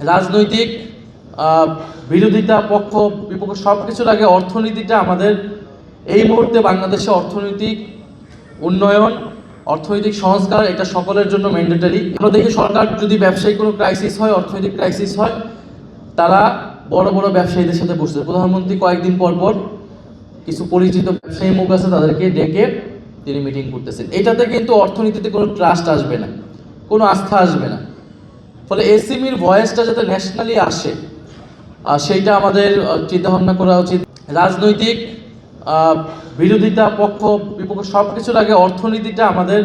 রাজনৈতিক বিরোধিতা পক্ষ বিপক্ষ সব কিছুর আগে অর্থনীতিটা আমাদের এই মুহূর্তে বাংলাদেশে অর্থনৈতিক উন্নয়ন, অর্থনৈতিক সংস্কার এটা সকলের জন্য ম্যান্ডেটরি। আমরা দেখি সরকার যদি ব্যবসায়িক কোনো ক্রাইসিস হয়, অর্থনৈতিক ক্রাইসিস হয়, তারা বড় বড় ব্যবসায়ীদের সাথে বসছে। প্রধানমন্ত্রী কয়েকদিন পর পর কিছু পরিচিত ব্যবসায়ী মুখ আছে তাদেরকে ডেকে তিনি মিটিং করতেছেন। এটাতে কিন্তু অর্থনীতিতে কোনো ট্রাস্ট আসবে না, কোনো আস্থা আসবে না। ফলে এসএমইর ভয়েসটা যাতে ন্যাশনালি আসে সেইটা আমাদের চিন্তাভাবনা করা উচিত। রাজনৈতিক বিরোধিতা পক্ষ বিপক্ষ সব কিছুর আগে অর্থনীতিটা আমাদের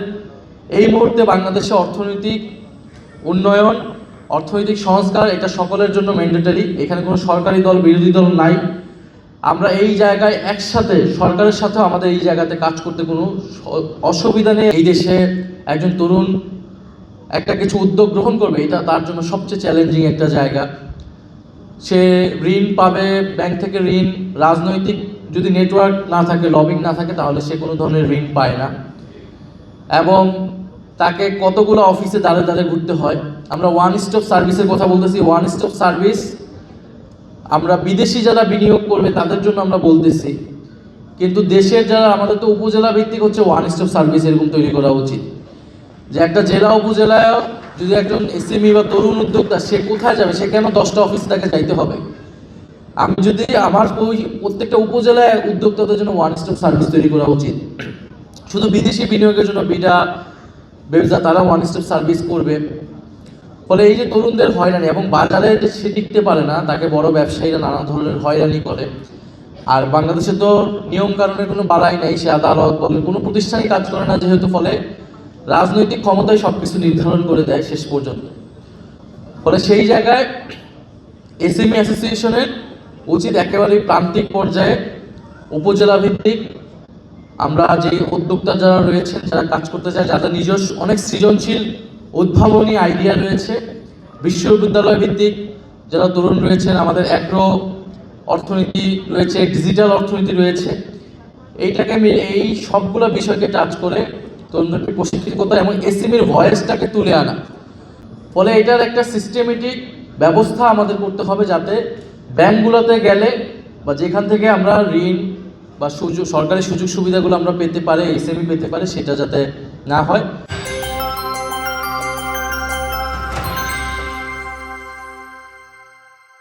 এই মুহূর্তে বাংলাদেশে অর্থনৈতিক উন্নয়ন, অর্থনৈতিক সংস্কার এটা সকলের জন্য ম্যান্ডেটরি। এখানে কোনো সরকারি দল বিরোধী দল নাই। আমরা এই জায়গায় একসাথে সরকারের সাথেও আমাদের এই জায়গাতে কাজ করতে কোনো অসুবিধা নেই। এই দেশে একজন তরুণ একটা কিছু উদ্যোগ গ্রহণ করবে, এটা তার জন্য সবচেয়ে চ্যালেঞ্জিং একটা জায়গা। সে ঋণ পাবে ব্যাংক থেকে, ঋণ রাজনৈতিক যদি নেটওয়ার্ক না থাকে, লবিং না থাকে, তাহলে সে কোনো ধরনের ঋণ পায় না এবং তাকে কতগুলো অফিসে দাঁড়ে দাঁড়িয়ে ঘুরতে হয়। আমরা ওয়ান স্টপ সার্ভিসের কথা বলতেছি। ওয়ান স্টপ সার্ভিস আমরা বিদেশি যারা বিনিয়োগ করবে তাদের জন্য আমরা বলতেছি, কিন্তু দেশের যারা, আমাদের তো উপজেলা ভিত্তিক হচ্ছে ওয়ান স্টপ সার্ভিস এরকম তৈরি করা উচিত, যে একটা জেলা উপজেলায় যদি একজন এসএমই বা তরুণ উদ্যোক্তা সে কোথায় যাবে, সে কেন 10টা অফিস তাকে যাইতে হবে। আমি যদি আমার প্রত্যেকটা উপজেলায় উদ্যোক্তাদের জন্য ওয়ান স্টপ সার্ভিস তৈরি করা উচিত। শুধু বিদেশি বিনিয়োগের জন্য বিডা ব্যবসা তারা ওয়ান স্টপ সার্ভিস করবে। ফলে এই যে তরুণদের হয়রানি এবং বাজারে যে সে টিকতে পারে না, তাকে বড় ব্যবসায়ীরা নানা ধরনের হয়রানি করে। আর বাংলাদেশে তো নিয়ম কানুনের কোনো বাড়াই নাই, সে আদালত বলে কোনো প্রতিষ্ঠানই কাজ করে না যেহেতু, ফলে রাজনৈতিক ক্ষমতায় সবকিছু নির্ধারণ করে দেয় শেষ পর্যন্ত। ফলে সেই জায়গায় এসএমই অ্যাসোসিয়েশনের উচিত একেবারে প্রান্তিক পর্যায়ে উপজেলা ভিত্তিক আমরা যে উদ্যোক্তা যারা রয়েছেন, যারা কাজ করতে চায়, যাদের নিজস্ব অনেক সৃজনশীল উদ্ভাবনী আইডিয়া রয়েছে, বিশ্ববিদ্যালয় ভিত্তিক যারা তরুণ রয়েছেন, আমাদের অ্যাগ্রো অর্থনীতি রয়েছে, ডিজিটাল অর্থনীতি রয়েছে, এইটাকে মিলে এই সবগুলো বিষয়কে টাচ করে তরুণদেরকে প্রশিক্ষিত করতে এবং এসএমইর ভয়েসটাকে তুলে আনা। ফলে এটার একটা সিস্টেমেটিক ব্যবস্থা আমাদের করতে হবে, যাতে ব্যাংকগুলোতে গেলে বা যেখান থেকে আমরা ঋণ বা সরকারি সুযোগ সুবিধাগুলো আমরা পেতে পারি, এসএমই পেতে পারে, সেটা যাতে না হয়।